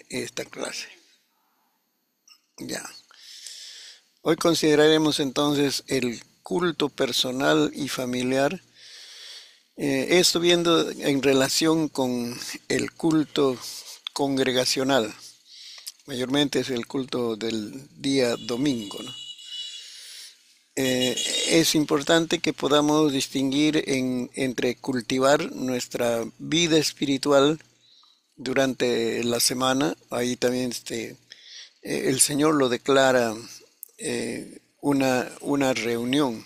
esta clase. Ya. Hoy consideraremos entonces el culto personal y familiar. Esto viendo en relación con el culto congregacional. Mayormente es el culto del día domingo, ¿no? Es importante que podamos distinguir entre cultivar nuestra vida espiritual durante la semana. Ahí también el Señor lo declara una reunión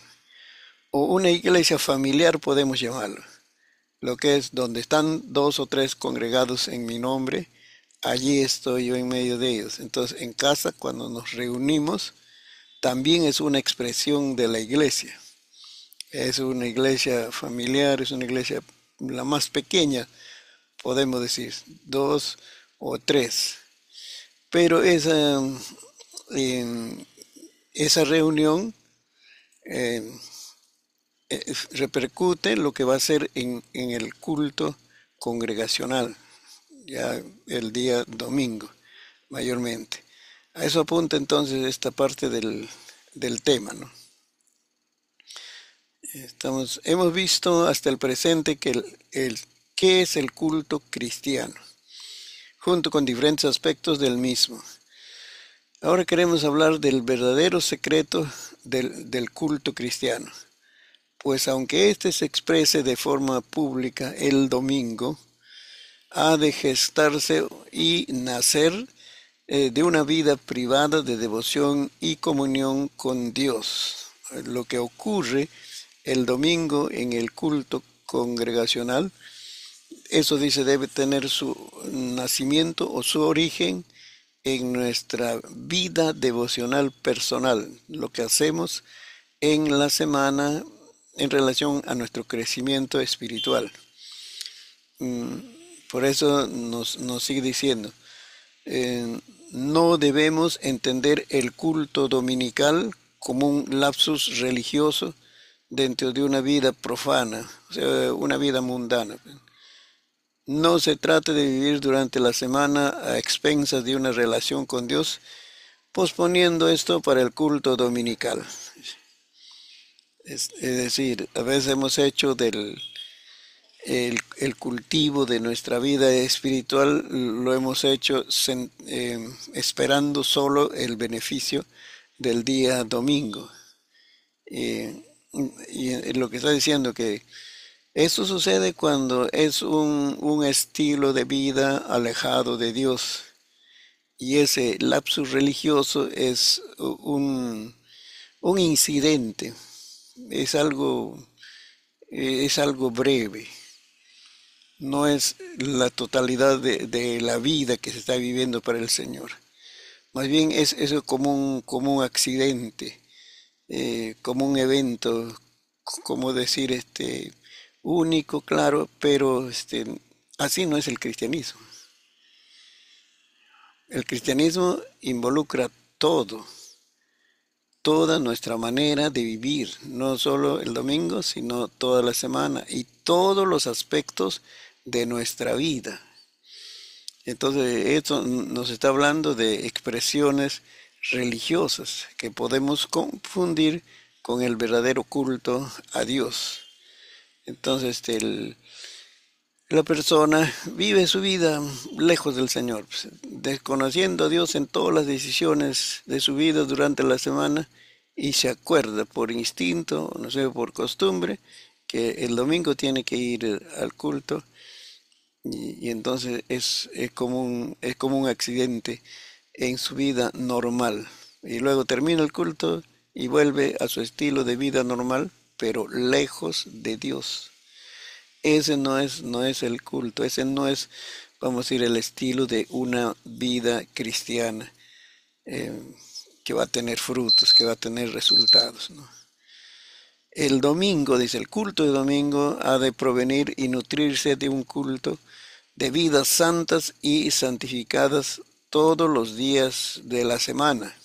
o una iglesia familiar, podemos llamarlo, lo que es donde están dos o tres congregados en mi nombre, allí estoy yo en medio de ellos. Entonces, en casa, cuando nos reunimos, también es una expresión de la iglesia. Es una iglesia familiar, es una iglesia la más pequeña, podemos decir, dos o tres. Pero eh, esa reunión eh, repercute lo que va a ser en el culto congregacional, ya el día domingo, mayormente. A eso apunta entonces esta parte del tema, ¿no? Hemos visto hasta el presente que ¿qué es el culto cristiano? Junto con diferentes aspectos del mismo. Ahora queremos hablar del verdadero secreto del culto cristiano. Pues aunque éste se exprese de forma pública el domingo, ha de gestarse y nacer de una vida privada de devoción y comunión con Dios. Lo que ocurre el domingo en el culto congregacional, eso dice debe tener su nacimiento o su origen en nuestra vida devocional personal, lo que hacemos en la semana en relación a nuestro crecimiento espiritual. Por eso nos sigue diciendo, eh, no debemos entender el culto dominical como un lapsus religioso dentro de una vida profana, o sea, una vida mundana. No se trata de vivir durante la semana a expensas de una relación con Dios, posponiendo esto para el culto dominical. Es decir, a veces hemos hecho el cultivo de nuestra vida espiritual, lo hemos hecho esperando solo el beneficio del día domingo. Eh, y lo que está diciendo que esto sucede cuando es un estilo de vida alejado de Dios. Y ese lapsus religioso es un incidente, es es algo breve, no es la totalidad de la vida que se está viviendo para el Señor. Más bien es eso como un accidente, como un evento, como decir, único, claro, pero así no es el cristianismo. El cristianismo involucra todo, toda nuestra manera de vivir, no solo el domingo, sino toda la semana y todos los aspectos de nuestra vida. Entonces, esto nos está hablando de expresiones religiosas que podemos confundir con el verdadero culto a Dios. Entonces, la persona vive su vida lejos del Señor, pues, desconociendo a Dios en todas las decisiones de su vida durante la semana y se acuerda por instinto, no sé, por costumbre, que el domingo tiene que ir al culto y entonces es como un accidente en su vida normal. Y luego termina el culto y vuelve a su estilo de vida normal, pero lejos de Dios. Ese no es el culto, ese no es, vamos a decir, el estilo de una vida cristiana eh, que va a tener frutos, que va a tener resultados, ¿no? El domingo, dice, el culto de domingo ha de provenir y nutrirse de un culto de vidas santas y santificadas todos los días de la semana.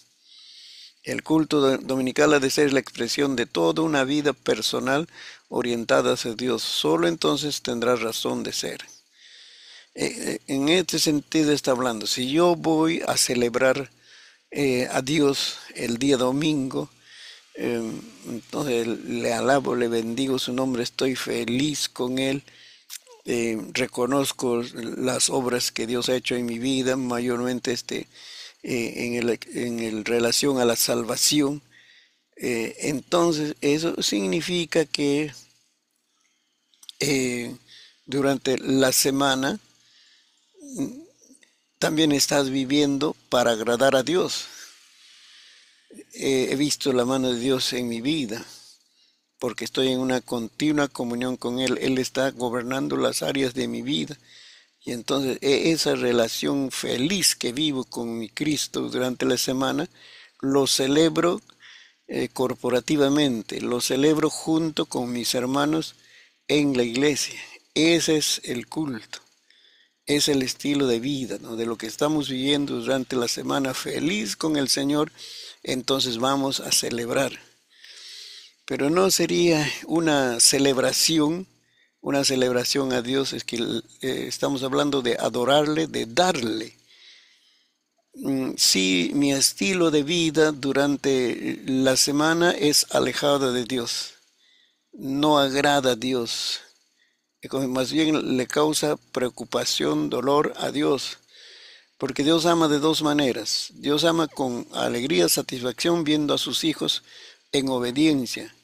El culto dominical ha de ser la expresión de toda una vida personal orientada hacia Dios. Solo entonces tendrá razón de ser. En este sentido está hablando, si yo voy a celebrar a Dios el día domingo, entonces le alabo, le bendigo su nombre, estoy feliz con él, reconozco las obras que Dios ha hecho en mi vida, mayormente en el relación a la salvación. Entonces eso significa que eh, durante la semana también estás viviendo para agradar a Dios. He visto la mano de Dios en mi vida porque estoy en una continua comunión con Él. Él está gobernando las áreas de mi vida. Y entonces esa relación feliz que vivo con mi Cristo durante la semana, lo celebro corporativamente, lo celebro junto con mis hermanos en la iglesia. Ese es el culto, es el estilo de vida, ¿no? De lo que estamos viviendo durante la semana feliz con el Señor, entonces vamos a celebrar. Pero no sería una celebración a Dios, es que estamos hablando de adorarle, de darle. Si mi estilo de vida durante la semana es alejado de Dios, no agrada a Dios, más bien le causa preocupación, dolor a Dios, porque Dios ama de dos maneras. Dios ama con alegría, satisfacción, viendo a sus hijos en obediencia,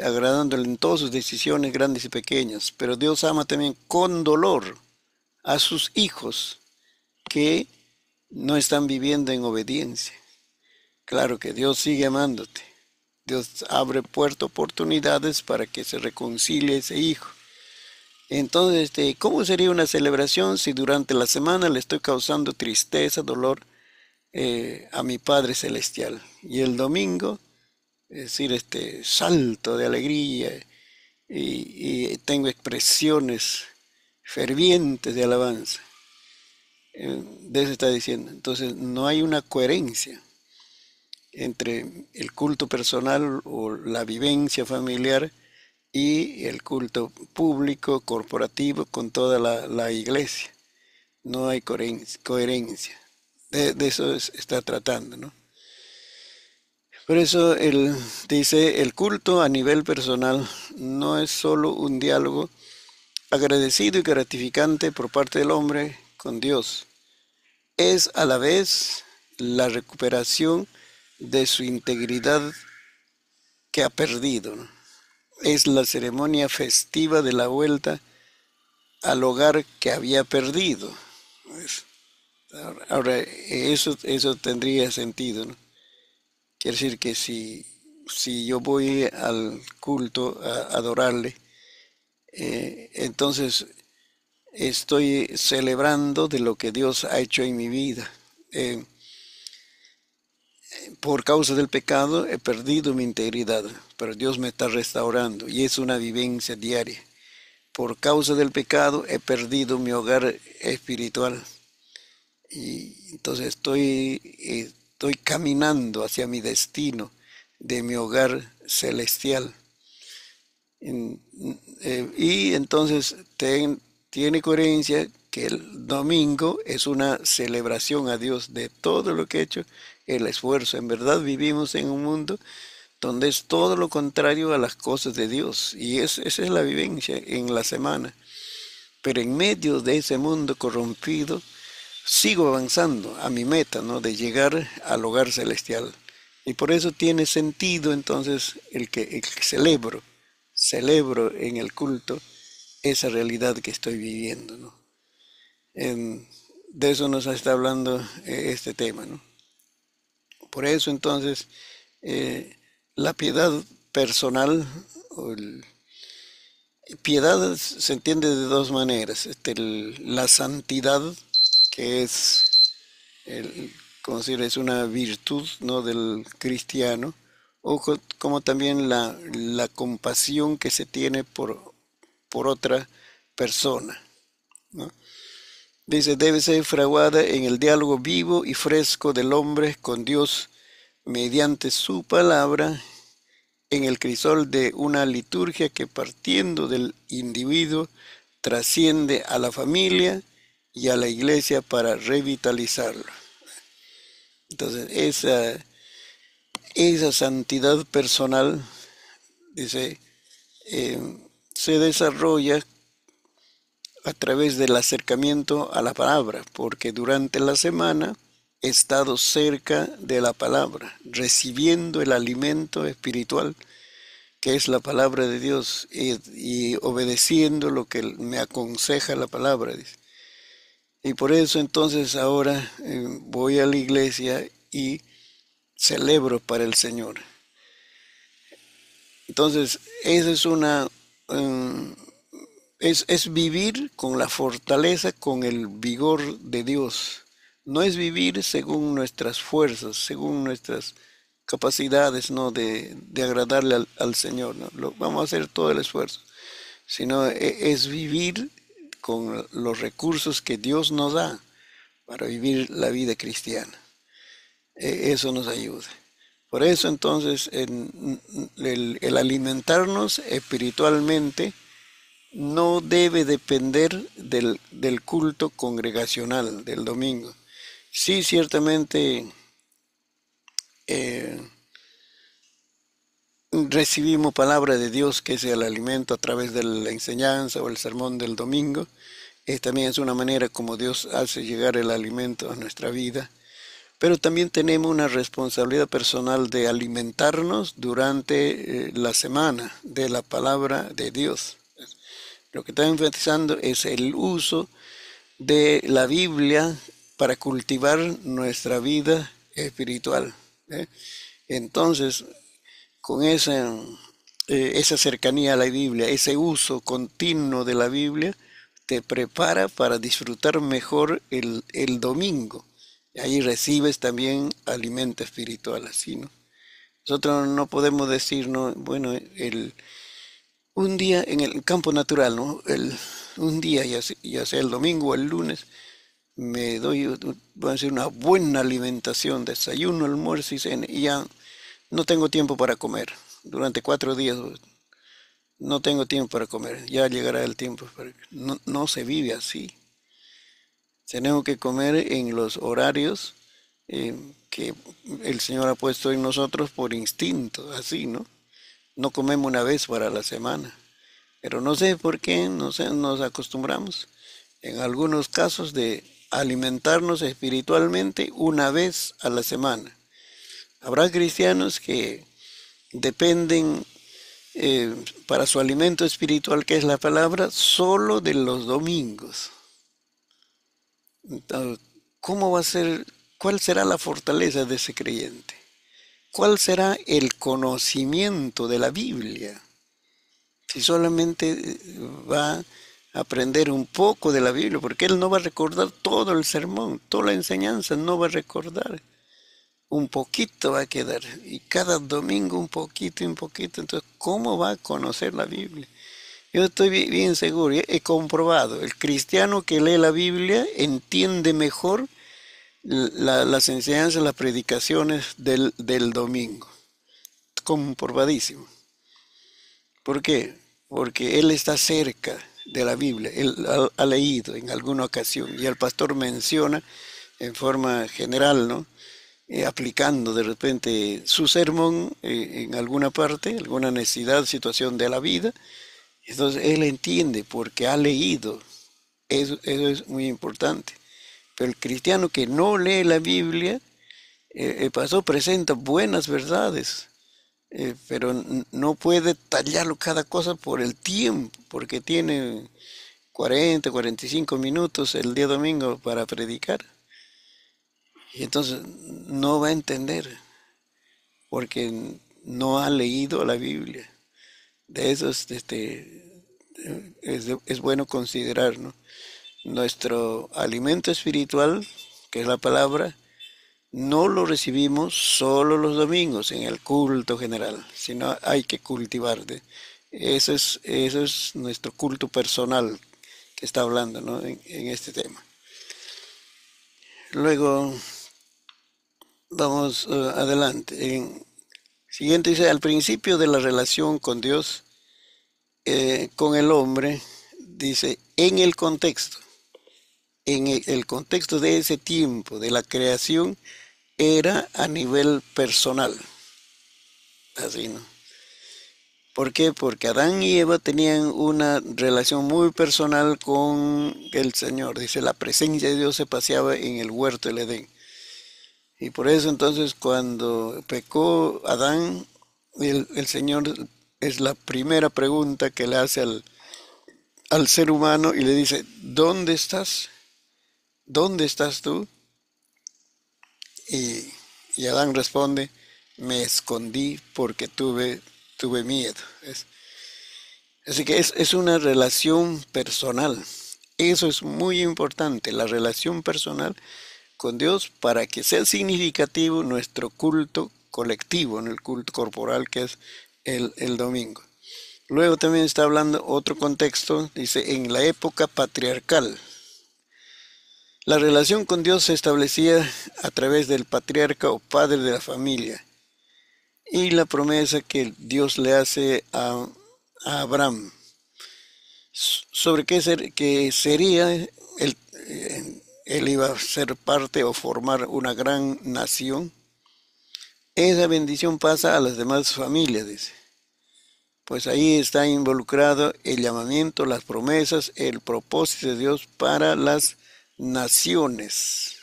agradándole en todas sus decisiones grandes y pequeñas, pero Dios ama también con dolor a sus hijos que no están viviendo en obediencia. Claro que Dios sigue amándote. Dios abre puertas, oportunidades para que se reconcilie ese hijo. Entonces, ¿cómo sería una celebración si durante la semana le estoy causando tristeza, dolor a mi Padre Celestial? Y el domingo, es decir, salto de alegría y tengo expresiones fervientes de alabanza. De eso está diciendo. Entonces, no hay una coherencia entre el culto personal o la vivencia familiar y el culto público, corporativo, con toda la iglesia. No hay coherencia. De eso está tratando, ¿no? Por eso él dice, el culto a nivel personal no es solo un diálogo agradecido y gratificante por parte del hombre con Dios, es a la vez la recuperación de su integridad que ha perdido, ¿no? Es la ceremonia festiva de la vuelta al hogar que había perdido. Pues, ahora, eso tendría sentido, ¿no? Quiere decir que si yo voy al culto a adorarle, entonces estoy celebrando de lo que Dios ha hecho en mi vida. Eh, por causa del pecado he perdido mi integridad, pero Dios me está restaurando y es una vivencia diaria. Por causa del pecado he perdido mi hogar espiritual y entonces estoy caminando hacia mi destino de mi hogar celestial. Y entonces tiene coherencia que el domingo es una celebración a Dios de todo lo que ha hecho, el esfuerzo. En verdad vivimos en un mundo donde es todo lo contrario a las cosas de Dios. Y esa es la vivencia en la semana. Pero en medio de ese mundo corrompido, sigo avanzando a mi meta, ¿no? De llegar al hogar celestial. Y por eso tiene sentido entonces el que celebro en el culto esa realidad que estoy viviendo, ¿no? De eso nos está hablando este tema, ¿no? Por eso entonces la piedad personal, piedad se entiende de dos maneras, la santidad, que es como decir, es una virtud, ¿no? Del cristiano, o como también la compasión que se tiene por otra persona, ¿no? Dice, debe ser fraguada en el diálogo vivo y fresco del hombre con Dios mediante su palabra en el crisol de una liturgia que partiendo del individuo trasciende a la familia y a la iglesia para revitalizarlo. Entonces, esa santidad personal, dice, eh, se desarrolla a través del acercamiento a la palabra, porque durante la semana he estado cerca de la palabra, recibiendo el alimento espiritual que es la palabra de Dios y obedeciendo lo que me aconseja la palabra. Dice. Y por eso entonces ahora voy a la iglesia y celebro para el Señor. Entonces, esa es es vivir con la fortaleza, con el vigor de Dios. No es vivir según nuestras fuerzas, según nuestras capacidades, ¿no? de agradarle al Señor, ¿no? Vamos a hacer todo el esfuerzo, sino es vivir con los recursos que Dios nos da para vivir la vida cristiana. Eso nos ayuda. Por eso entonces el alimentarnos espiritualmente no debe depender del culto congregacional del domingo. Sí, ciertamente eh, recibimos palabra de Dios, que es el alimento a través de la enseñanza o el sermón del domingo. También es una manera como Dios hace llegar el alimento a nuestra vida. Pero también tenemos una responsabilidad personal de alimentarnos durante la semana de la palabra de Dios. Lo que está enfatizando es el uso de la Biblia para cultivar nuestra vida espiritual. Entonces, con esa cercanía a la Biblia, ese uso continuo de la Biblia, te prepara para disfrutar mejor el domingo. Y ahí recibes también alimento espiritual, así, ¿no? Nosotros no podemos decir, no, bueno, un día en el campo natural, ¿no? Un día, ya sea el domingo o el lunes, me doy, voy a decir, una buena alimentación, desayuno, almuerzo y cena, y ya no tengo tiempo para comer. Durante 4 días no tengo tiempo para comer, ya llegará el tiempo. No se vive así. Tenemos que comer en los horarios que el Señor ha puesto en nosotros por instinto, así, ¿no? No comemos una vez para la semana, pero no sé por qué nos acostumbramos en algunos casos de alimentarnos espiritualmente una vez a la semana. Habrá cristianos que dependen para su alimento espiritual, que es la palabra, solo de los domingos. Entonces, ¿cómo va a ser? ¿Cuál será la fortaleza de ese creyente? ¿Cuál será el conocimiento de la Biblia? Si solamente va a aprender un poco de la Biblia, porque él no va a recordar todo el sermón, toda la enseñanza no va a recordar. Un poquito va a quedar, y cada domingo un poquito y un poquito. Entonces, ¿cómo va a conocer la Biblia? Yo estoy bien seguro, he comprobado, el cristiano que lee la Biblia entiende mejor las enseñanzas, las predicaciones del domingo. Comprobadísimo. ¿Por qué? Porque él está cerca de la Biblia, él ha leído en alguna ocasión y el pastor menciona en forma general, ¿no? Aplicando de repente su sermón en alguna parte, alguna necesidad, situación de la vida. Entonces él entiende porque ha leído. Eso es muy importante. Pero el cristiano que no lee la Biblia, el pastor presenta buenas verdades, pero no puede tallarlo cada cosa por el tiempo, porque tiene 45 minutos el día domingo para predicar. Y entonces no va a entender, porque no ha leído la Biblia. De eso es bueno considerar, ¿no? Nuestro alimento espiritual, que es la palabra, no lo recibimos solo los domingos en el culto general, sino hay que cultivar. Eso es nuestro culto personal que está hablando, ¿no? en este tema. Luego, vamos adelante. Siguiente dice, al principio de la relación con Dios, con el hombre, dice, en el contexto, el contexto de ese tiempo, de la creación, era a nivel personal, así, ¿no? ¿Por qué? Porque Adán y Eva tenían una relación muy personal con el Señor. Dice, la presencia de Dios se paseaba en el huerto del Edén. Y por eso entonces cuando pecó Adán, el Señor es la primera pregunta que le hace al ser humano y le dice, ¿dónde estás? ¿Dónde estás tú? Y, y Adán responde, me escondí porque tuve miedo. Así que es una relación personal. Eso es muy importante, la relación personal con Dios para que sea significativo nuestro culto colectivo, en el culto corporal que es el domingo. Luego también está hablando otro contexto, dice, en la época patriarcal. La relación con Dios se establecía a través del patriarca o padre de la familia y la promesa que Dios le hace a Abraham sobre que sería él iba a ser parte o formar una gran nación. Esa bendición pasa a las demás familias, dice. Pues ahí está involucrado el llamamiento, las promesas, el propósito de Dios para las naciones.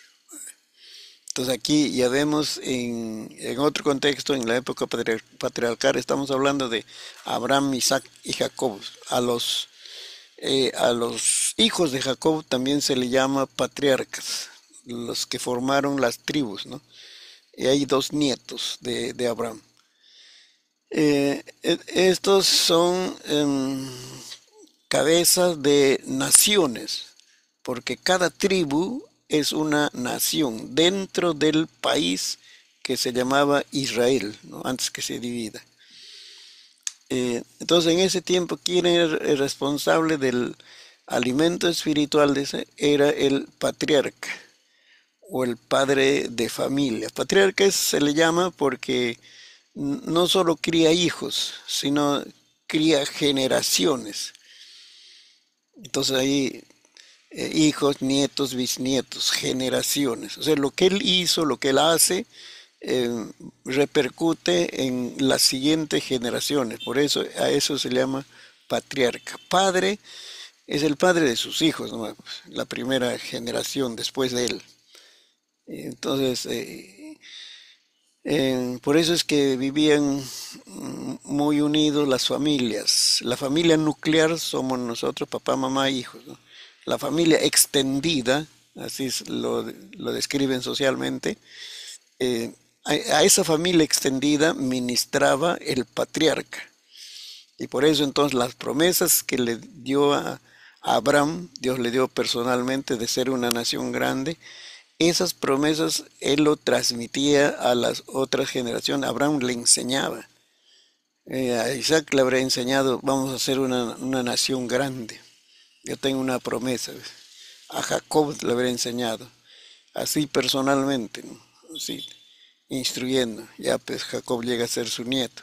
Entonces aquí ya vemos en otro contexto, en la época patriarcal, estamos hablando de Abraham, Isaac y Jacob. A los hijos de Jacob también se le llama patriarcas, los que formaron las tribus, ¿no? Y hay dos nietos de Abraham. Estos son cabezas de naciones, porque cada tribu es una nación dentro del país que se llamaba Israel, ¿no? Antes que se divida. Entonces en ese tiempo, ¿quién era el responsable del alimento espiritual de ese? Era el patriarca o el padre de familia. Patriarca se le llama porque no solo cría hijos, sino cría generaciones. Entonces ahí hijos, nietos, bisnietos, generaciones. O sea, lo que él hizo, lo que él hace, eh, repercute en las siguientes generaciones. Por eso a eso se le llama patriarca. Padre es el padre de sus hijos, ¿no? La primera generación después de él. Entonces, por eso es que vivían muy unidos las familias. La familia nuclear somos nosotros, papá, mamá, hijos, ¿no? La familia extendida, así lo describen socialmente, a esa familia extendida ministraba el patriarca. Y por eso entonces las promesas que le dio a Abraham, Dios le dio personalmente de ser una nación grande, esas promesas él lo transmitía a las otras generaciones. Abraham le enseñaba. A Isaac le habrá enseñado, vamos a ser una nación grande. Yo tengo una promesa. ¿Ves? A Jacob le habrá enseñado. Así personalmente, ¿no? Así, instruyendo. Ya pues Jacob llega a ser su nieto.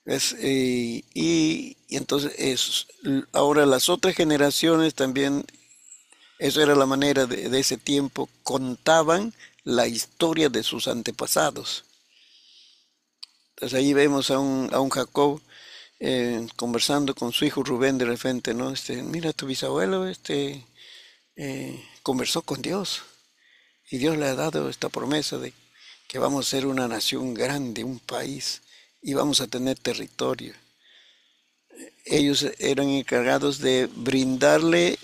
¿Ves? Y entonces ahora las otras generaciones también, eso era la manera de ese tiempo, contaban la historia de sus antepasados. Entonces ahí vemos a un Jacob conversando con su hijo Rubén de repente, ¿no? Mira, tu bisabuelo conversó con Dios y Dios le ha dado esta promesa de que vamos a ser una nación grande, un país y vamos a tener territorio. Ellos eran encargados de brindarle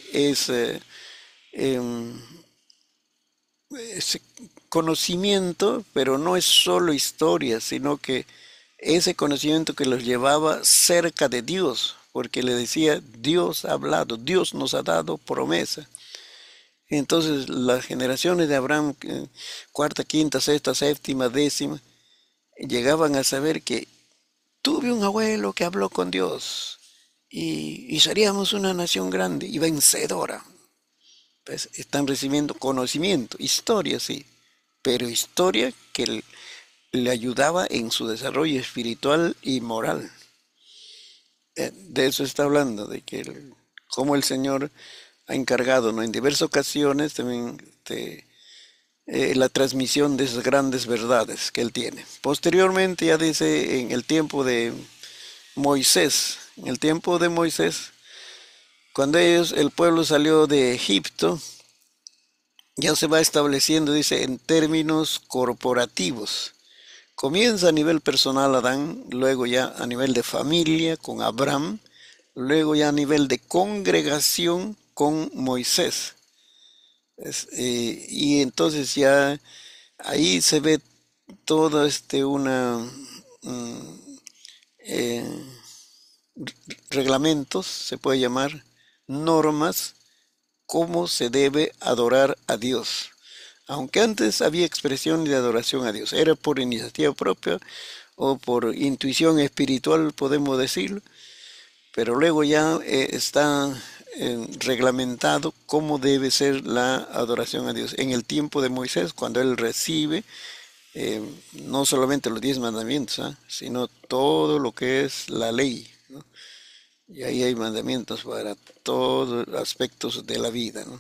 em, ese conocimiento, pero no es solo historia, sino que ese conocimiento que los llevaba cerca de Dios, porque le decía, Dios ha hablado, Dios nos ha dado promesa. Entonces las generaciones de Abraham, cuarta, quinta, sexta, séptima, décima, llegaban a saber que tuve un abuelo que habló con Dios y seríamos una nación grande y vencedora. Pues están recibiendo conocimiento, historia sí, pero historia que le ayudaba en su desarrollo espiritual y moral. De eso está hablando, de que como el Señor ha encargado, ¿no? En diversas ocasiones también la transmisión de esas grandes verdades que Él tiene. Posteriormente, ya dice, en el tiempo de Moisés, en el tiempo de Moisés, cuando el pueblo salió de Egipto, ya se va estableciendo, dice, en términos corporativos. Comienza a nivel personal Adán, luego ya a nivel de familia con Abraham, luego ya a nivel de congregación con Moisés. Y entonces ya ahí se ve todo mm, eh, reglamentos, se puede llamar, normas, cómo se debe adorar a Dios. Aunque antes había expresión de adoración a Dios, era por iniciativa propia o por intuición espiritual, podemos decirlo, pero luego ya está reglamentado cómo debe ser la adoración a Dios. En el tiempo de Moisés, cuando él recibe eh, no solamente los 10 mandamientos, sino todo lo que es la ley, ¿no? Y ahí hay mandamientos para todos los aspectos de la vida, ¿no?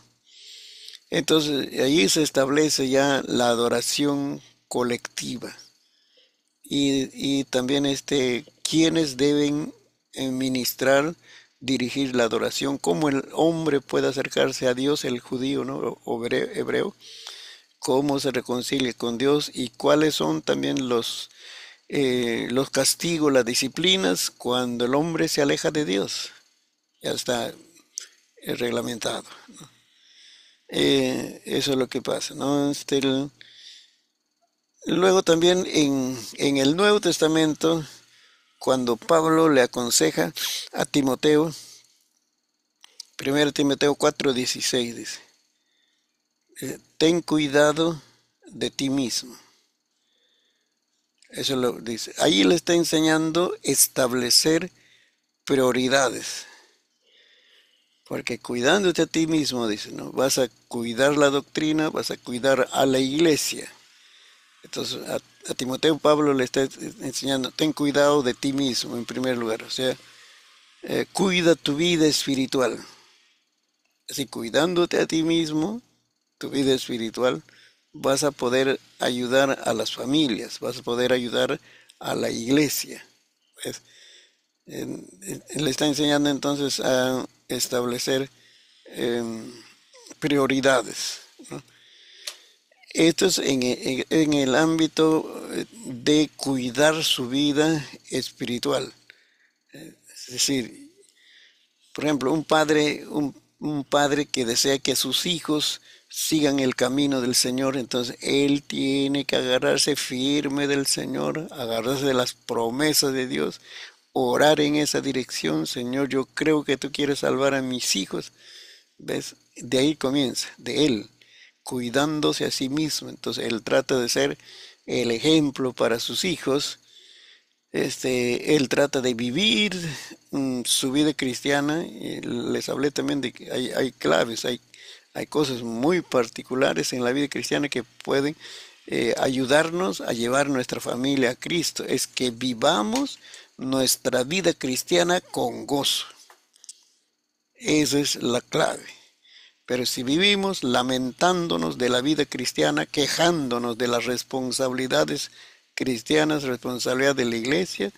Entonces, allí se establece ya la adoración colectiva y también quienes deben ministrar, dirigir la adoración, cómo el hombre puede acercarse a Dios, el judío, ¿no? O hebreo, cómo se reconcilia con Dios y cuáles son también los castigos, las disciplinas cuando el hombre se aleja de Dios. Ya está reglamentado. Eso es lo que pasa, ¿no? Luego también en el Nuevo Testamento, cuando Pablo le aconseja a Timoteo, 1 Timoteo 4:16 dice, ten cuidado de ti mismo. Eso lo dice. Ahí le está enseñando establecer prioridades. Porque cuidándote a ti mismo, dice, ¿no? Vas a cuidar la doctrina, vas a cuidar a la iglesia. Entonces a Timoteo Pablo le está enseñando, ten cuidado de ti mismo en primer lugar. O sea, cuida tu vida espiritual. Así, cuidándote a ti mismo, tu vida espiritual, vas a poder ayudar a las familias, vas a poder ayudar a la iglesia. ¿Ves? Le está enseñando entonces a establecer em, prioridades, ¿no? Esto es en el ámbito de cuidar su vida espiritual. Es decir, por ejemplo, un padre que desea que sus hijos sigan el camino del Señor, entonces él tiene que agarrarse firme del Señor, agarrarse de las promesas de Dios, orar en esa dirección. Señor, yo creo que tú quieres salvar a mis hijos. ¿Ves? De ahí comienza, de él, cuidándose a sí mismo. Entonces él trata de ser el ejemplo para sus hijos. Él trata de vivir su vida cristiana. Les hablé también de que hay claves, hay cosas muy particulares en la vida cristiana que pueden ayudarnos a llevar nuestra familia a Cristo. Es que vivamos nuestra vida cristiana con gozo. Esa es la clave. Pero si vivimos lamentándonos de la vida cristiana, quejándonos de las responsabilidades cristianas, responsabilidad de la iglesia,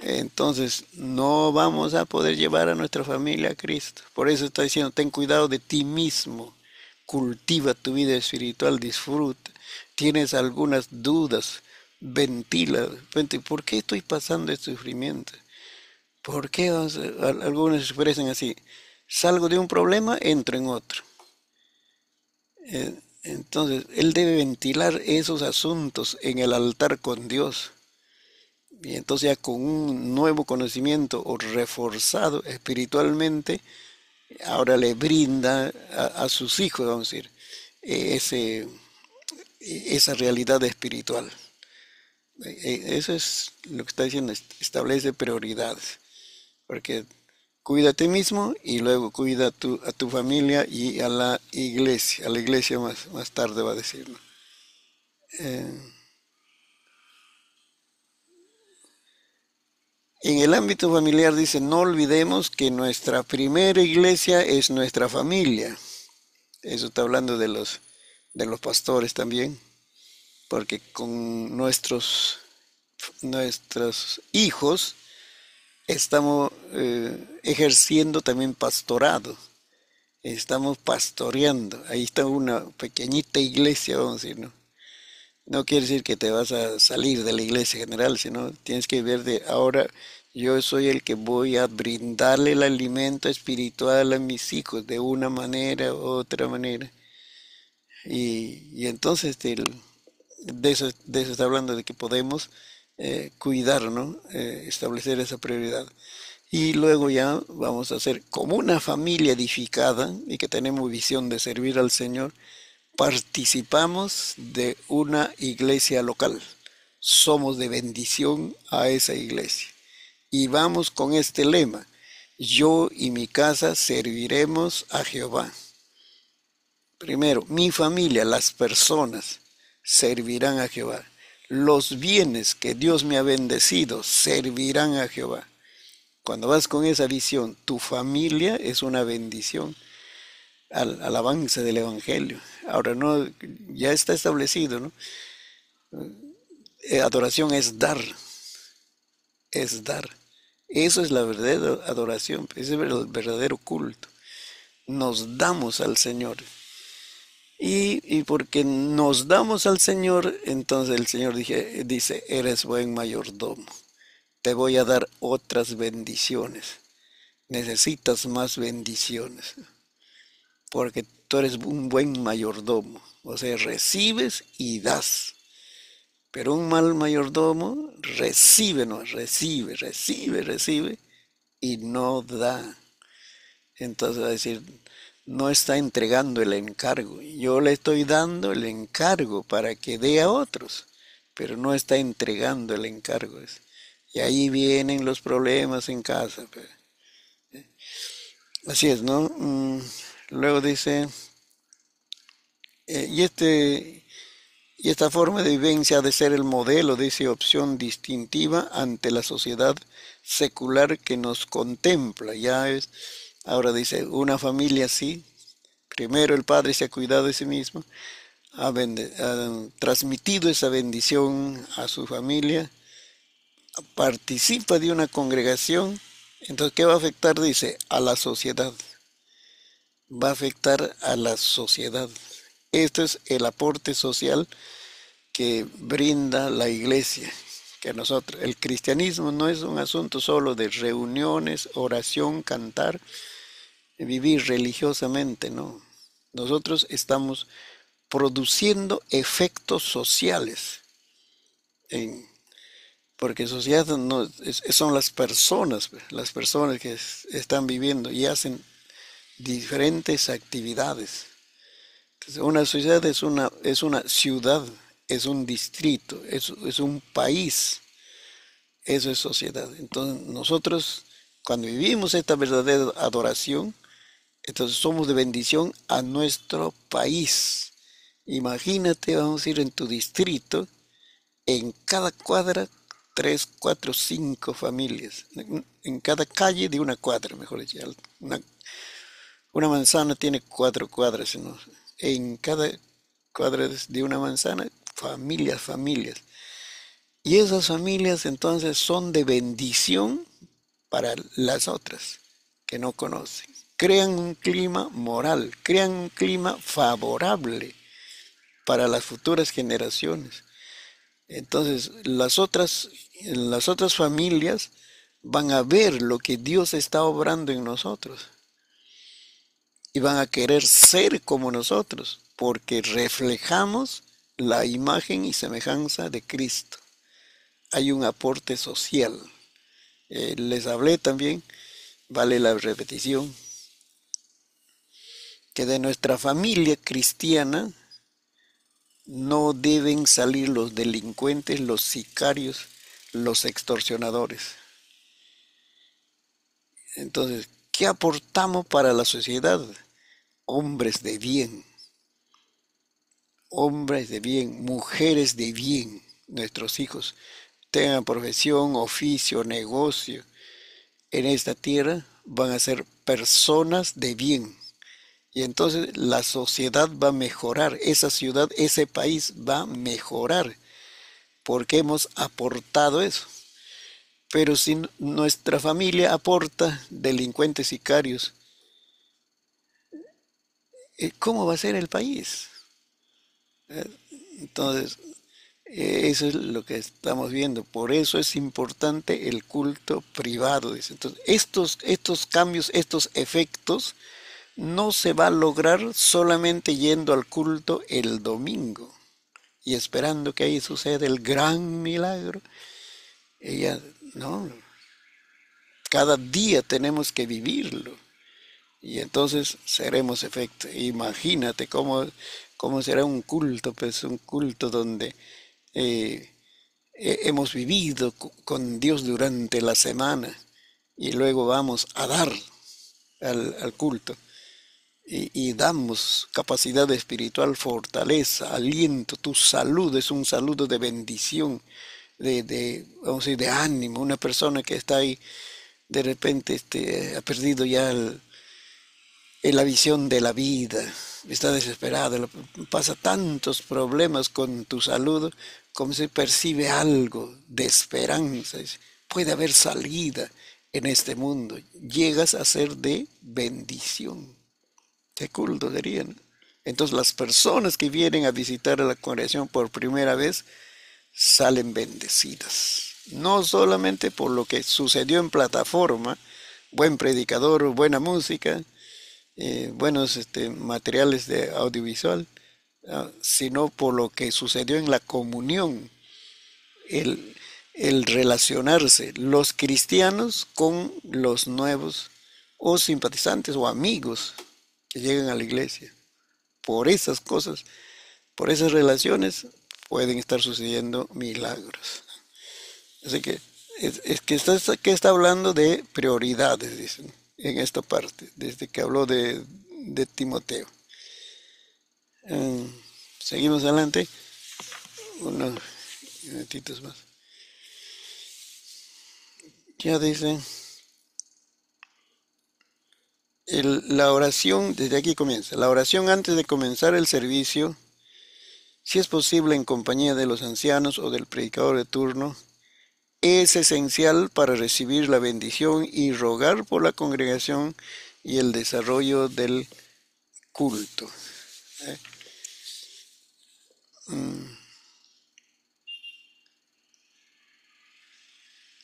entonces no vamos a poder llevar a nuestra familia a Cristo. Por eso está diciendo, ten cuidado de ti mismo, cultiva tu vida espiritual, disfruta. Tienes algunas dudas, ventila. ¿Por qué estoy pasando este sufrimiento? ¿Por qué algunos se expresan así? Salgo de un problema, entro en otro. Entonces, él debe ventilar esos asuntos en el altar con Dios. Y entonces ya con un nuevo conocimiento o reforzado espiritualmente, ahora le brinda a sus hijos, vamos a decir, ese, esa realidad espiritual. Eso es lo que está diciendo, establece prioridades. Porque cuida a ti mismo y luego cuida a tu familia y a la iglesia más tarde va a decirlo. Eh, En el ámbito familiar dice, no olvidemos que nuestra primera iglesia es nuestra familia. Eso está hablando de los pastores también, porque con nuestros hijos estamos ejerciendo también pastorado, estamos pastoreando. Ahí está una pequeñita iglesia, vamos a decir, ¿no? No quiere decir que te vas a salir de la iglesia general, sino tienes que ver de ahora yo soy el que voy a brindarle el alimento espiritual a mis hijos de una manera u otra manera. Y entonces de eso está hablando, de que podemos cuidar, ¿no? Establecer esa prioridad. Y luego ya vamos a ser como una familia edificada y que tenemos visión de servir al Señor. Participamos de una iglesia local. Somos de bendición a esa iglesia. Y vamos con este lema: yo y mi casa serviremos a Jehová. Primero, mi familia, las personas, servirán a Jehová. Los bienes que Dios me ha bendecido servirán a Jehová. Cuando vas con esa visión, tu familia es una bendición al avance del Evangelio. Ahora no, ya está establecido, ¿no? Adoración es dar, es dar. Eso es la verdadera adoración, ese es el verdadero culto. Nos damos al Señor. Y porque nos damos al Señor, entonces el Señor dice, eres buen mayordomo. Te voy a dar otras bendiciones. Necesitas más bendiciones, porque tú eres un buen mayordomo. O sea, recibes y das. Pero un mal mayordomo recibe, no, recibe y no da. Entonces va a decir, no está entregando el encargo. Yo le estoy dando el encargo para que dé a otros, pero no está entregando el encargo. Y ahí vienen los problemas en casa. Así es, ¿no? Luego dice, eh, y este, y esta forma de vivencia ha de ser el modelo de esa opción distintiva ante la sociedad secular que nos contempla. Ahora dice, una familia así, primero el padre se ha cuidado de sí mismo, ha transmitido esa bendición a su familia, participa de una congregación, entonces ¿qué va a afectar? Dice, a la sociedad. Va a afectar a la sociedad. Este es el aporte social que brinda la iglesia, que nosotros, el cristianismo no es un asunto solo de reuniones, oración, cantar, vivir religiosamente, no. Nosotros estamos produciendo efectos sociales, en, porque sociedad no, son las personas que están viviendo y hacen diferentes actividades. Entonces, una sociedad es una ciudad, es un distrito, es un país, eso es sociedad. Entonces nosotros, cuando vivimos esta verdadera adoración, entonces somos de bendición a nuestro país. Imagínate, vamos a ir en tu distrito, en cada cuadra, 3, 4, 5 familias. En cada calle de una cuadra, mejor dicho. Una manzana tiene 4 cuadras, ¿no? En cada cuadra de una manzana, familias, familias. Y esas familias entonces son de bendición para las otras que no conocen. Crean un clima moral, crean un clima favorable para las futuras generaciones. Entonces, las otras familias van a ver lo que Dios está obrando en nosotros y van a querer ser como nosotros, porque reflejamos la imagen y semejanza de Cristo. Hay un aporte social. Les hablé también, vale la repetición, que de nuestra familia cristiana no deben salir los delincuentes, los sicarios, los extorsionadores. Entonces, ¿qué aportamos para la sociedad? Hombres de bien, mujeres de bien, nuestros hijos. tengan profesión, oficio, negocio en esta tierra, van a ser personas de bien. Y entonces la sociedad va a mejorar, esa ciudad, ese país va a mejorar, porque hemos aportado eso. Pero si nuestra familia aporta delincuentes sicarios, ¿cómo va a ser el país? Entonces, eso es lo que estamos viendo. Por eso es importante el culto privado, dice. Entonces, estos cambios, estos efectos, no se va a lograr solamente yendo al culto el domingo y esperando que ahí suceda el gran milagro. Ella, no, cada día tenemos que vivirlo y entonces seremos efecto. Imagínate cómo será un culto, pues un culto donde eh, hemos vivido con Dios durante la semana y luego vamos a dar al culto. Y damos capacidad espiritual, fortaleza, aliento, tu salud es un saludo de bendición, vamos a decir, de ánimo. Una persona que está ahí, de repente ha perdido ya la visión de la vida, está desesperada, pasa tantos problemas con tu salud, como se percibe algo de esperanza, puede haber salida en este mundo, llegas a ser de bendición. Qué culto sería, ¿no? Entonces las personas que vienen a visitar a la congregación por primera vez salen bendecidas. No solamente por lo que sucedió en plataforma, buen predicador, buena música, buenos materiales de audiovisual, sino por lo que sucedió en la comunión, el, el relacionarse los cristianos con los nuevos o simpatizantes o amigos que llegan a la iglesia. Por esas cosas, por esas relaciones, pueden estar sucediendo milagros. Así que es que está hablando de prioridades, dicen, en esta parte, desde que habló de Timoteo. Um, Seguimos adelante, unos minutitos más. Ya dice, la oración, desde aquí comienza, la oración antes de comenzar el servicio, si es posible en compañía de los ancianos o del predicador de turno, es esencial para recibir la bendición y rogar por la congregación y el desarrollo del culto. ¿Eh?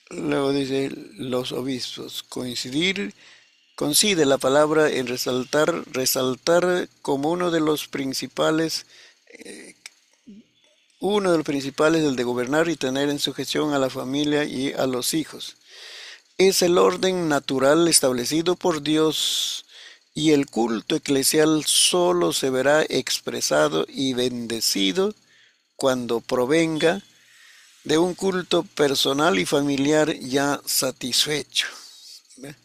Luego dice los obispos, coincide la palabra en resaltar como uno de los principales el de gobernar y tener en sujeción a la familia y a los hijos. Es el orden natural establecido por Dios y el culto eclesial solo se verá expresado y bendecido cuando provenga de un culto personal y familiar ya satisfecho. ¿Ve?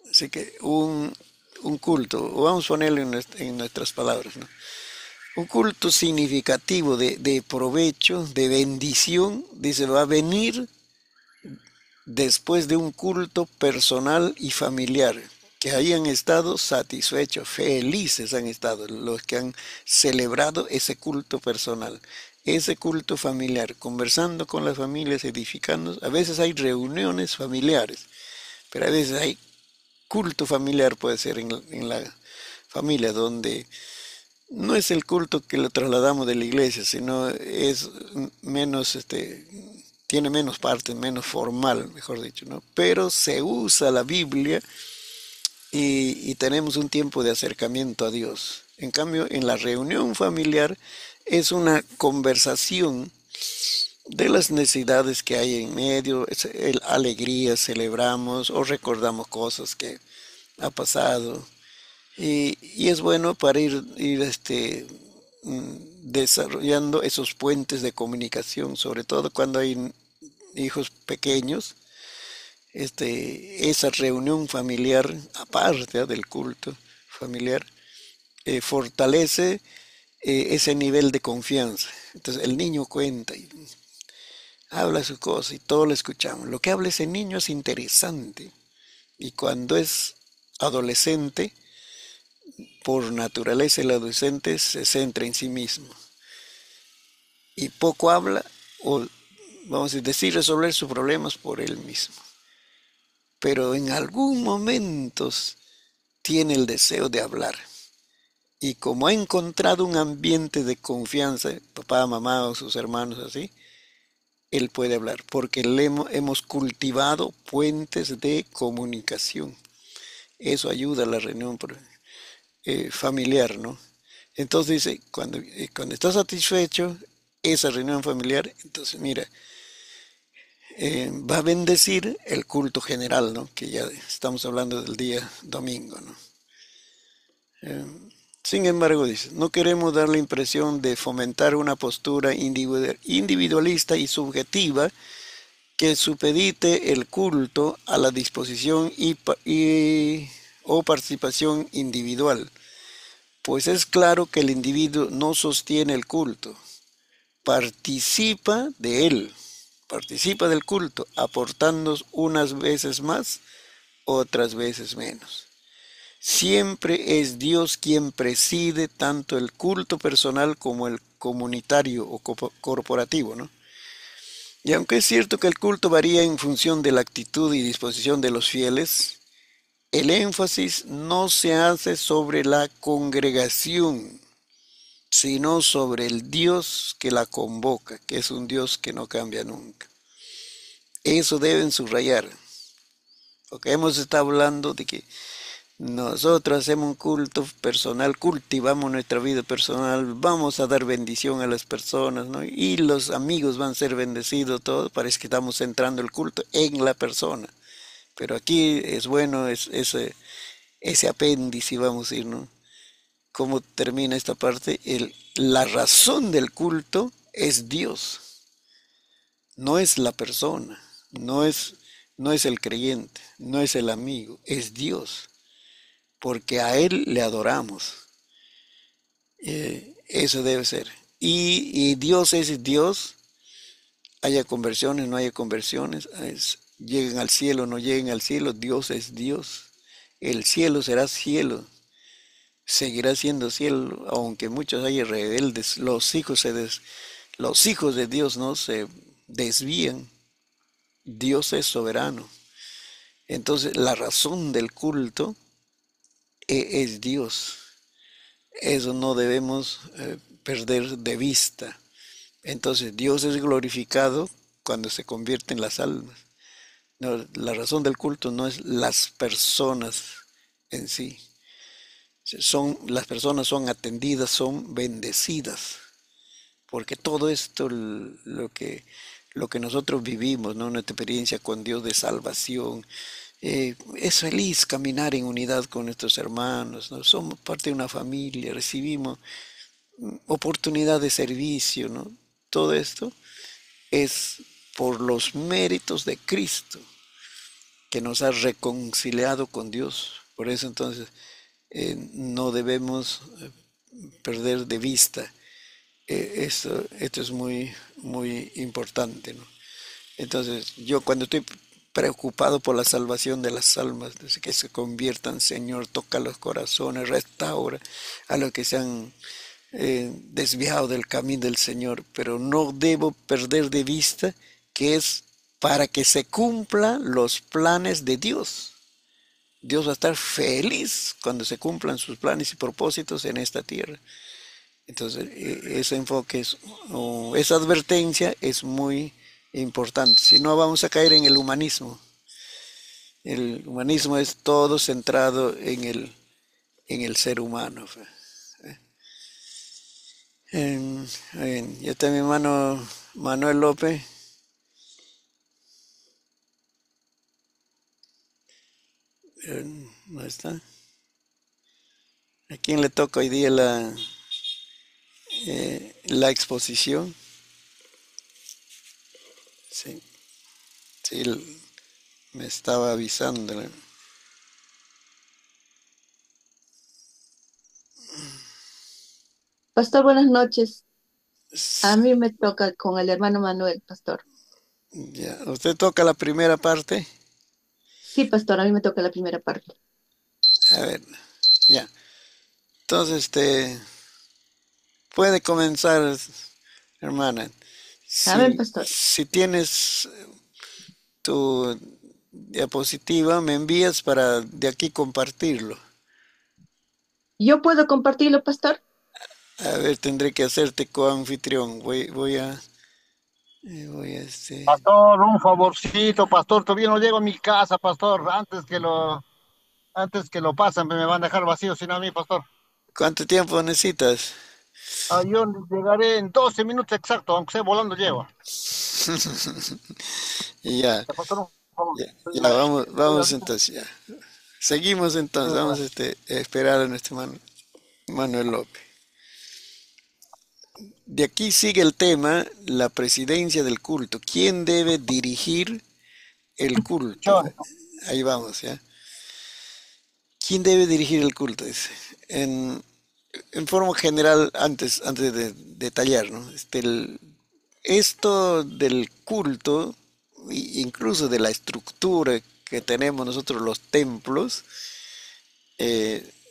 Así que un culto, vamos a ponerlo en nuestras palabras, ¿no? Un culto significativo de provecho, de bendición, dice, va a venir después de un culto personal y familiar, que hayan estado satisfechos, felices han estado los que han celebrado ese culto personal, ese culto familiar, conversando con las familias, edificando. A veces hay reuniones familiares, pero a veces hay culto familiar, puede ser en la familia, donde no es el culto que lo trasladamos de la iglesia, sino es menos, tiene menos parte, menos formal, mejor dicho, ¿no? Pero se usa la Biblia y tenemos un tiempo de acercamiento a Dios. En cambio, en la reunión familiar es una conversación de las necesidades que hay en medio, alegría, celebramos o recordamos cosas que ha pasado. Y es bueno para ir desarrollando esos puentes de comunicación, sobre todo cuando hay hijos pequeños, esa reunión familiar, aparte del culto familiar, fortalece ese nivel de confianza. Entonces el niño cuenta, habla su cosa y todo lo escuchamos. Lo que habla ese niño es interesante y cuando es adolescente, por naturaleza el adolescente se centra en sí mismo y poco habla o vamos a decir resolver sus problemas por él mismo. Pero en algún momento tiene el deseo de hablar. Y como ha encontrado un ambiente de confianza, papá, mamá o sus hermanos así, él puede hablar, porque hemos cultivado puentes de comunicación. Eso ayuda a la reunión familiar, ¿no? Entonces dice, cuando estás satisfecho, esa reunión familiar, entonces mira, va a bendecir el culto general, ¿no? Que ya estamos hablando del día domingo, ¿no? Sin embargo, dice, no queremos dar la impresión de fomentar una postura individualista y subjetiva que supedite el culto a la disposición o participación individual, pues es claro que el individuo no sostiene el culto, participa de él, participa del culto, aportando unas veces más, otras veces menos. Siempre es Dios quien preside tanto el culto personal como el comunitario o corporativo, ¿no? Y aunque es cierto que el culto varía en función de la actitud y disposición de los fieles, el énfasis no se hace sobre la congregación, sino sobre el Dios que la convoca, que es un Dios que no cambia nunca. Eso deben subrayar, porque hemos estado hablando de que nosotros hacemos un culto personal, cultivamos nuestra vida personal, vamos a dar bendición a las personas, ¿no? Y los amigos van a ser bendecidos, todos, parece que estamos centrando el culto en la persona. Pero aquí es bueno ese apéndice, vamos a ir, ¿no? ¿Cómo termina esta parte? La razón del culto es Dios, no es la persona, no es, no es el creyente, no es el amigo, es Dios, porque a Él le adoramos. Eso debe ser. Y Dios es Dios, haya conversiones, no haya conversiones, lleguen al cielo, no lleguen al cielo, Dios es Dios. El cielo será cielo, seguirá siendo cielo, aunque muchos hay rebeldes, los hijos de Dios no se desvían, Dios es soberano. Entonces la razón del culto es Dios. Eso no debemos perder de vista. Entonces Dios es glorificado cuando se convierten las almas. No, la razón del culto no es las personas en sí. Las personas son atendidas, son bendecidas, porque todo esto, lo que nosotros vivimos, ¿no? Nuestra experiencia con Dios de salvación, es feliz caminar en unidad con nuestros hermanos, ¿no? Somos parte de una familia, recibimos oportunidad de servicio, ¿no? Todo esto es por los méritos de Cristo que nos ha reconciliado con Dios. Por eso entonces no debemos perder de vista esto es muy importante, ¿no? Entonces, yo cuando estoy preocupado por la salvación de las almas, desde que se conviertan, Señor, toca los corazones, restaura a los que se han desviado del camino del Señor, pero no debo perder de vista que es para que se cumplan los planes de Dios. Dios va a estar feliz cuando se cumplan sus planes y propósitos en esta tierra. Entonces, ese enfoque o esa advertencia es muy importante. Si no, vamos a caer en el humanismo. El humanismo es todo centrado en el ser humano. Ya está mi hermano Manuel López. ¿No está? ¿A quién le toca hoy día la exposición? Sí, sí, me estaba avisando. Pastor, buenas noches. A mí me toca con el hermano Manuel, pastor. Ya, usted toca la primera parte. Sí, pastor, a mí me toca la primera parte. A ver, ya. Entonces, puede comenzar, hermana. Amén, Si, pastor. si tienes tu diapositiva, me envías para de aquí compartirlo. ¿Yo puedo compartirlo, pastor? A ver, tendré que hacerte coanfitrión. Voy a Pastor, un favorcito, pastor, todavía no llego a mi casa, pastor, antes que lo pasen, me van a dejar vacío, sino a mí, pastor. ¿Cuánto tiempo necesitas? Yo llegaré en 12 minutos exacto, aunque sea volando llego. Ya, Ya, pastor, un favor. ya, ya, Estoy vamos ahorita. entonces, ya. Seguimos entonces, vamos a esperar a nuestro hermano Manuel López. De aquí sigue el tema, la presidencia del culto. ¿Quién debe dirigir el culto? Ahí vamos, ¿ya? ¿Quién debe dirigir el culto? Dice. En forma general, antes de detallar, ¿no? Esto del culto, incluso de la estructura que tenemos nosotros los templos,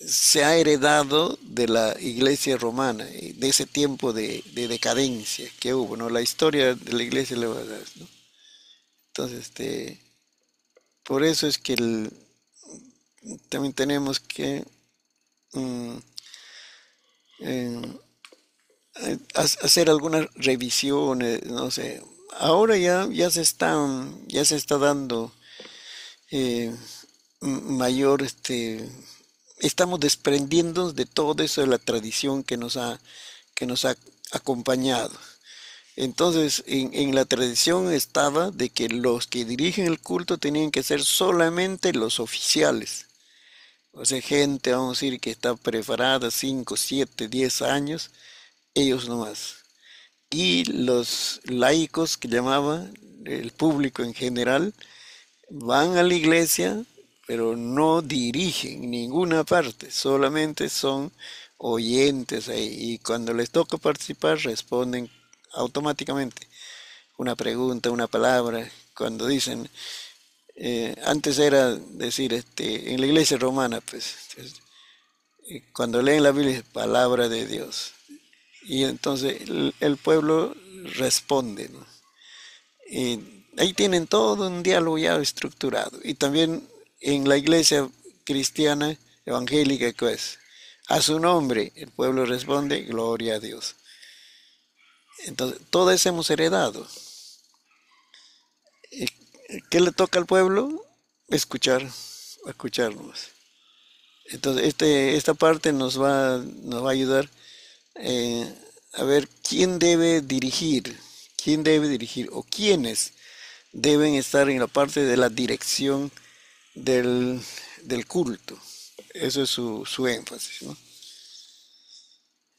se ha heredado de la iglesia romana, de ese tiempo de decadencia que hubo, ¿no? La historia de la iglesia, ¿no? Entonces, por eso es que también tenemos que mm, eh, hacer algunas revisiones, no sé. Ahora ya se está dando eh, mayor, estamos desprendiendo de todo eso de la tradición que nos ha acompañado. Entonces, en la tradición estaba de que los que dirigen el culto tenían que ser solamente los oficiales. O sea, gente, vamos a decir, que está preparada 5 7 10 años, ellos nomás. Y los laicos que llamaba, el público en general, van a la iglesia, pero no dirigen ninguna parte, solamente son oyentes ahí. Y cuando les toca participar, responden automáticamente una pregunta, una palabra. Cuando dicen, antes era decir, en la iglesia romana, pues, cuando leen la Biblia, es palabra de Dios. Y entonces el pueblo responde, ¿no? Y ahí tienen todo un diálogo ya estructurado. Y también en la iglesia cristiana evangélica, que es, a su nombre, el pueblo responde, gloria a Dios. Entonces, todo eso hemos heredado. ¿Y qué le toca al pueblo? Escuchar, escucharnos. Entonces, esta parte nos va a ayudar eh, a ver quién debe dirigir o quiénes deben estar en la parte de la dirección del, del culto. Eso es su énfasis, ¿no?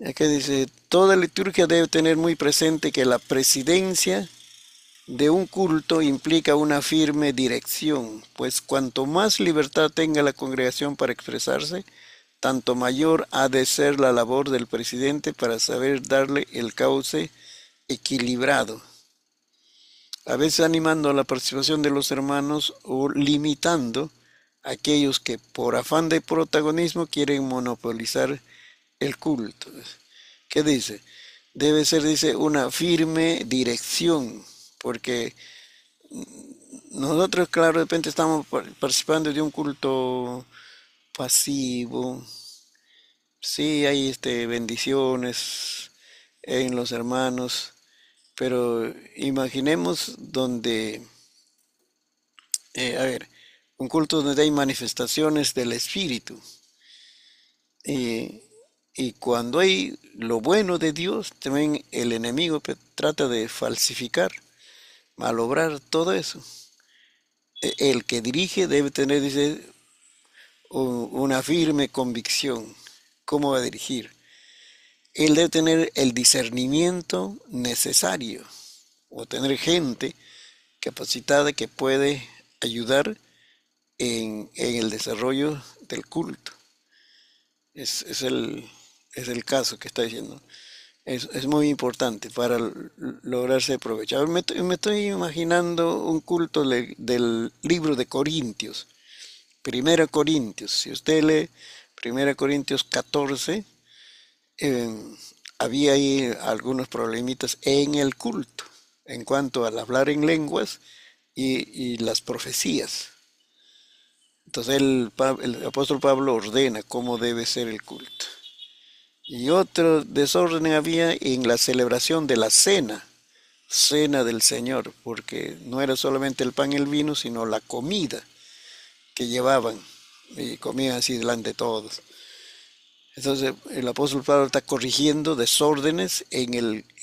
Aquí dice, toda liturgia debe tener muy presente que la presidencia de un culto implica una firme dirección, pues cuanto más libertad tenga la congregación para expresarse, tanto mayor ha de ser la labor del presidente para saber darle el cauce equilibrado, a veces animando a la participación de los hermanos o limitando a aquellos que por afán de protagonismo quieren monopolizar el culto. ¿Qué dice? Debe ser, dice, una firme dirección, porque nosotros, claro, de repente estamos participando de un culto pasivo. Sí, hay bendiciones en los hermanos, pero imaginemos donde, a ver, un culto donde hay manifestaciones del Espíritu. Y, y cuando hay lo bueno de Dios, también el enemigo trata de falsificar, malobrar todo eso. El que dirige debe tener, dice, una firme convicción. ¿Cómo va a dirigir? Él debe tener el discernimiento necesario o tener gente capacitada que puede ayudar en el desarrollo del culto. Es, es, el, es el caso que está diciendo. Es muy importante para lograrse provecho. Ahora me estoy imaginando un culto del libro de Corintios, Primera Corintios. Si usted lee Primera Corintios 14, eh, había ahí algunos problemitas en el culto en cuanto al hablar en lenguas y las profecías. Entonces el apóstol Pablo ordena cómo debe ser el culto. Y otro desorden había en la celebración de la cena, cena del Señor, porque no era solamente el pan y el vino, sino la comida que llevaban y comían así delante de todos. Entonces el apóstol Pablo está corrigiendo desórdenes en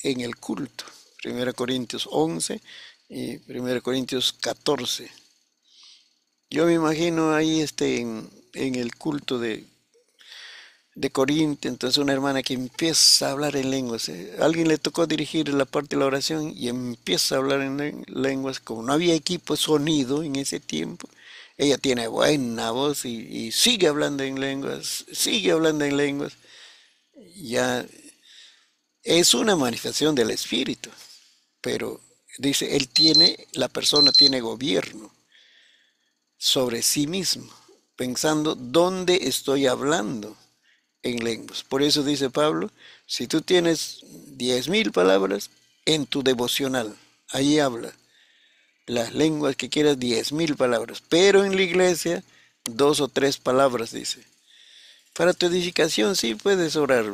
el culto. 1 Corintios 11 y 1 Corintios 14. Yo me imagino ahí en el culto de Corinto, entonces una hermana que empieza a hablar en lenguas. Alguien le tocó dirigir la parte de la oración y empieza a hablar en lenguas. Como no había equipo de sonido en ese tiempo, ella tiene buena voz y sigue hablando en lenguas, sigue hablando en lenguas. Ya es una manifestación del Espíritu, pero dice, la persona tiene gobierno sobre sí mismo, pensando dónde estoy hablando en lenguas. Por eso dice Pablo, si tú tienes 10.000 palabras en tu devocional, ahí habla las lenguas que quieras, 10.000 palabras, pero en la iglesia 2 o 3 palabras, dice. Para tu edificación sí puedes orar,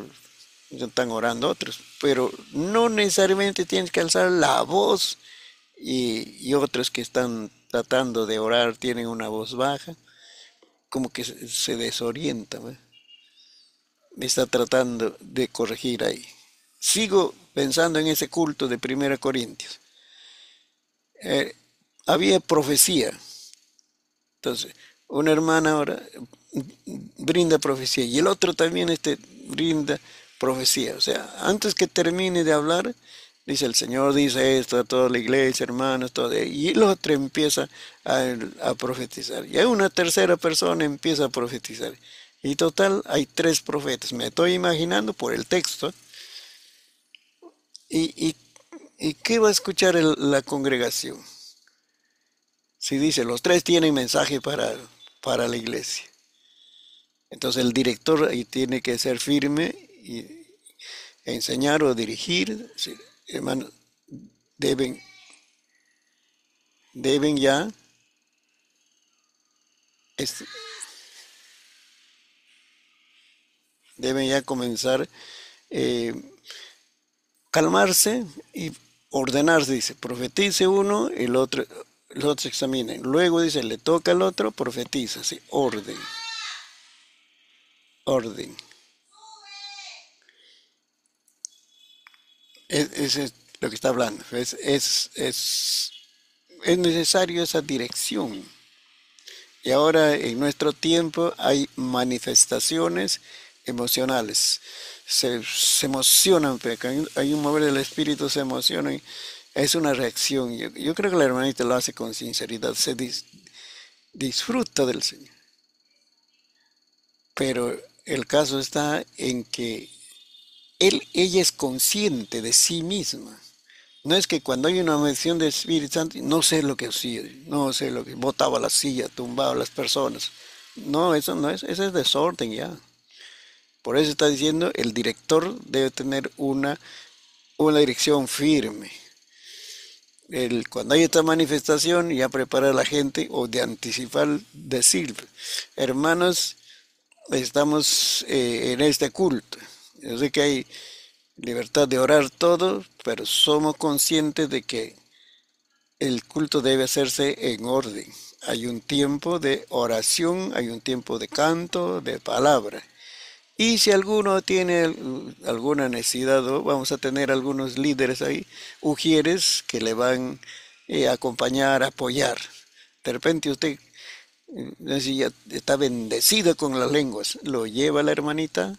están orando otros, pero no necesariamente tienes que alzar la voz y otros que están tratando de orar tienen una voz baja, como que se desorienta, ¿ve? Me está tratando de corregir ahí. Sigo pensando en ese culto de 1 Corintios. Había profecía. Entonces, una hermana ahora brinda profecía y el otro también brinda profecía. O sea, antes que termine de hablar, dice el Señor dice esto a toda la iglesia, hermanos, todo, y el otro empieza a profetizar. Y hay una tercera persona empieza a profetizar. Y total, hay 3 profetas. Me estoy imaginando por el texto. ¿Y, y, y qué va a escuchar la congregación? Si dice, los 3 tienen mensaje para la iglesia. Entonces el director ahí tiene que ser firme y enseñar o dirigir. Sí, hermanos, deben, deben ya este, deben ya comenzar eh, calmarse y ordenarse, dice, profetice uno, los otros examinen. Luego dice, le toca al otro, profetiza, ¿sí? Orden, orden. Es lo que está hablando. Es necesario esa dirección. Y ahora en nuestro tiempo hay manifestaciones emocionales. Se emocionan, hay un mover del espíritu, se emocionan. Es una reacción. Yo creo que la hermanita lo hace con sinceridad. Disfruta del Señor. Pero el caso está en que ella es consciente de sí misma. No es que cuando hay una mención del Espíritu Santo, no sé lo que hacía, no sé lo que botaba la silla, tumbaba a las personas. No, eso no es, eso es desorden ya. Por eso está diciendo, el director debe tener una dirección firme. Cuando hay esta manifestación, ya preparar a la gente o de anticipar, decir, hermanos, estamos en este culto. Yo sé que hay libertad de orar todo, pero somos conscientes de que el culto debe hacerse en orden. Hay un tiempo de oración, hay un tiempo de canto, de palabra. Y si alguno tiene alguna necesidad, ¿no? Vamos a tener algunos líderes ahí, ujieres, que le van a acompañar, a apoyar. De repente usted ya está bendecido con las lenguas, lo lleva la hermanita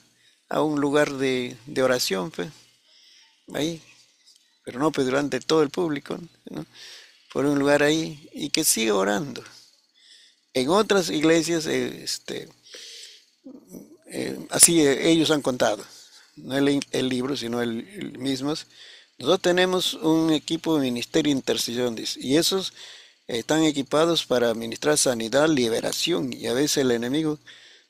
a un lugar de oración, pues, ahí, pero no pues delante de todo el público, ¿no? Por un lugar ahí y que siga orando. En otras iglesias, así ellos han contado. no el libro, sino el mismos. Nosotros tenemos un equipo de Ministerio de Intercesión, dice, y esos están equipados para administrar sanidad, liberación, y a veces el enemigo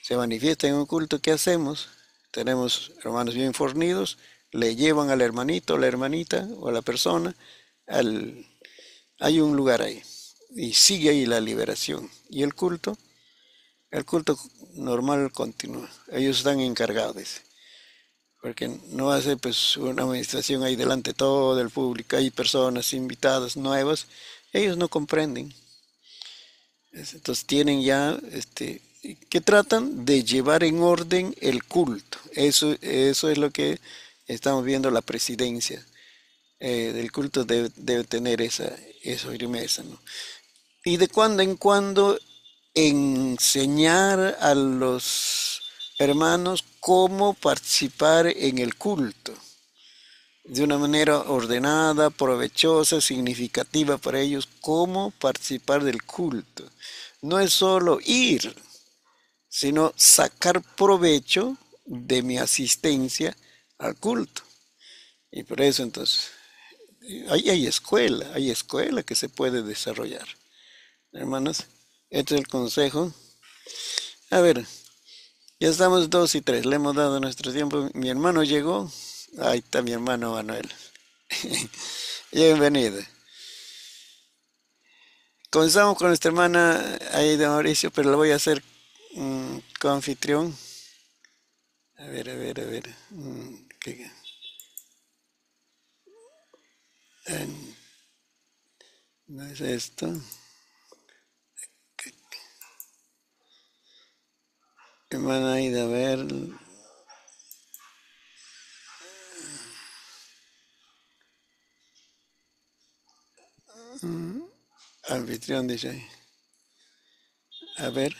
se manifiesta en un culto. ¿Qué hacemos? Tenemos hermanos bien fornidos, le llevan al hermanito, a la hermanita o a la persona, al, hay un lugar ahí, y sigue ahí la liberación. Y el culto normal continúa. Ellos están encargados, dice, porque no hace pues una administración ahí delante de todo el público, hay personas invitadas nuevas, ellos no comprenden. Entonces tienen ya, que tratan de llevar en orden el culto. Eso es lo que estamos viendo la presidencia del culto debe tener esa firmeza, ¿no? Y de cuando en cuando enseñar a los hermanos cómo participar en el culto de una manera ordenada, provechosa, significativa para ellos, cómo participar del culto. No es solo ir, sino sacar provecho de mi asistencia al culto. Y por eso entonces, hay escuela que se puede desarrollar. Hermanos, este es el consejo. A ver, ya estamos 2 y 3, le hemos dado nuestro tiempo. Mi hermano llegó. Ahí está mi hermano Manuel. Bienvenido. Comenzamos con nuestra hermana Aida Mauricio, pero lo voy a hacer coanfitrión. A ver, a ver, a ver. Eh, ¿No es esto? Hermana Aida, a ver. Anfitrión dice ahí. A ver.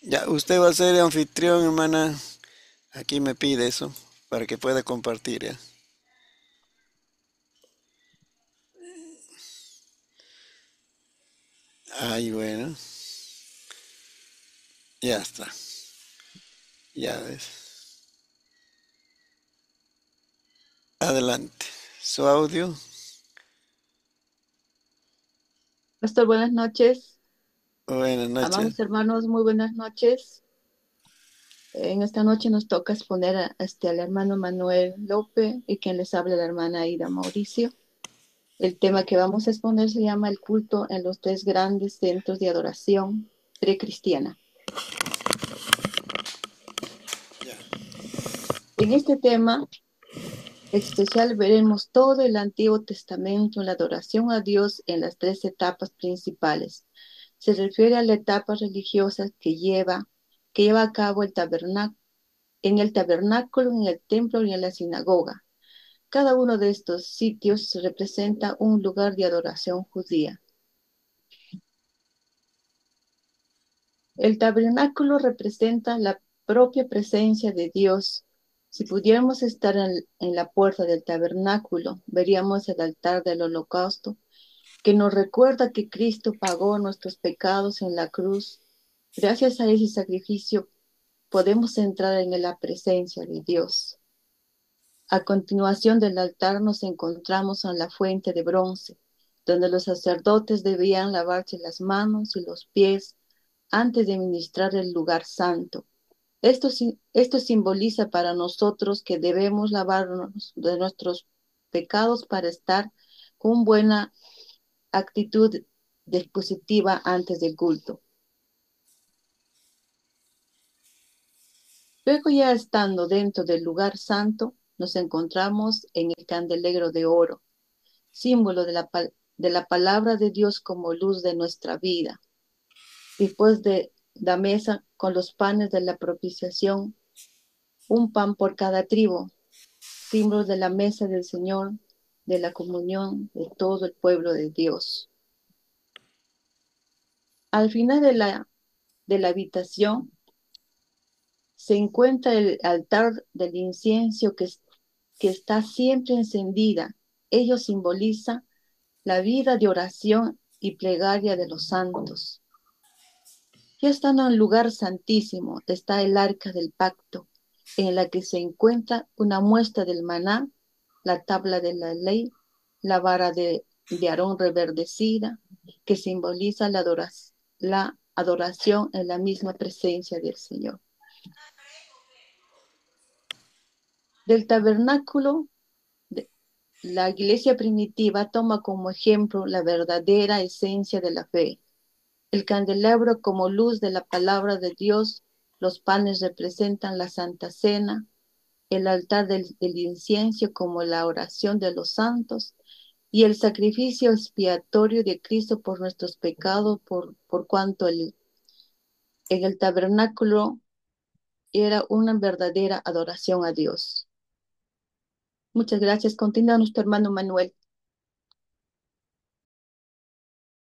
Ya, usted va a ser anfitrión, hermana. Aquí me pide eso para que pueda compartir, ¿ya? Ahí, bueno. Ya está. Ya ves. Adelante. Su audio. Pastor, buenas noches. Buenas noches. Amados hermanos, muy buenas noches. En esta noche nos toca exponer al hermano Manuel López y quien les habla la hermana Aida Mauricio. El tema que vamos a exponer se llama el culto en los tres grandes centros de adoración precristiana. En este tema especial veremos todo el Antiguo Testamento en la adoración a Dios en las tres etapas principales. Se refiere a la etapa religiosa que lleva a cabo en el tabernáculo, en el templo y en la sinagoga. Cada uno de estos sitios representa un lugar de adoración judía. El tabernáculo representa la propia presencia de Dios. Si pudiéramos estar en la puerta del tabernáculo, veríamos el altar del holocausto, que nos recuerda que Cristo pagó nuestros pecados en la cruz. Gracias a ese sacrificio podemos entrar en la presencia de Dios. A continuación del altar nos encontramos en la fuente de bronce, donde los sacerdotes debían lavarse las manos y los pies antes de ministrar el lugar santo. Esto simboliza para nosotros que debemos lavarnos de nuestros pecados para estar con buena actitud dispositiva antes del culto. Luego, ya estando dentro del lugar santo, nos encontramos en el candelero de oro, símbolo de la palabra de Dios como luz de nuestra vida. Después de la mesa con los panes de la propiciación, un pan por cada tribu, símbolo de la mesa del Señor, de la comunión de todo el pueblo de Dios. Al final de la habitación se encuentra el altar del incienso que está siempre encendida. Ello simboliza la vida de oración y plegaria de los santos. Ya estando en el lugar santísimo está el arca del pacto, en la que se encuentra una muestra del maná, la tabla de la ley, la vara de Aarón reverdecida, que simboliza la adoración en la misma presencia del Señor. Del tabernáculo, la iglesia primitiva toma como ejemplo la verdadera esencia de la fe. El candelabro como luz de la palabra de Dios, los panes representan la Santa Cena, el altar del incienso como la oración de los santos y el sacrificio expiatorio de Cristo por nuestros pecados, por cuanto en el tabernáculo era una verdadera adoración a Dios. Muchas gracias. Continúa nuestro hermano Manuel.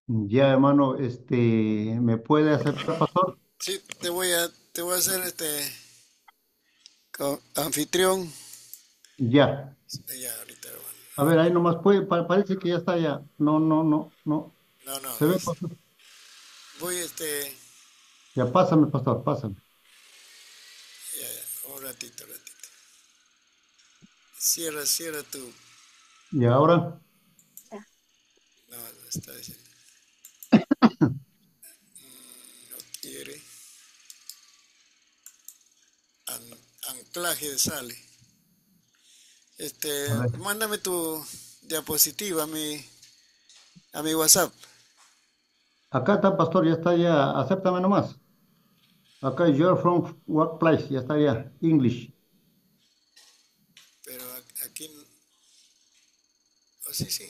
Ya, hermano, ¿me puede aceptar, pastor? Sí, te voy a hacer anfitrión. Ya. Ya, ahorita, hermano. A ver, ahí nomás puede, parece que ya está ya. No, no, no, no. No, no, ¿Se ve, pastor? voy Ya, pásame, pastor, pásame. ya, ya, un ratito, ratito. Cierra tú. Y ahora, No, no está diciendo. No quiere. Anclaje de sale. a ver. Mándame tu diapositiva a mi WhatsApp. Acá está, pastor, ya está ya. Acéptame nomás. Acá, you're from workplace, ya está ya. English. Pero aquí, oh, sí, sí.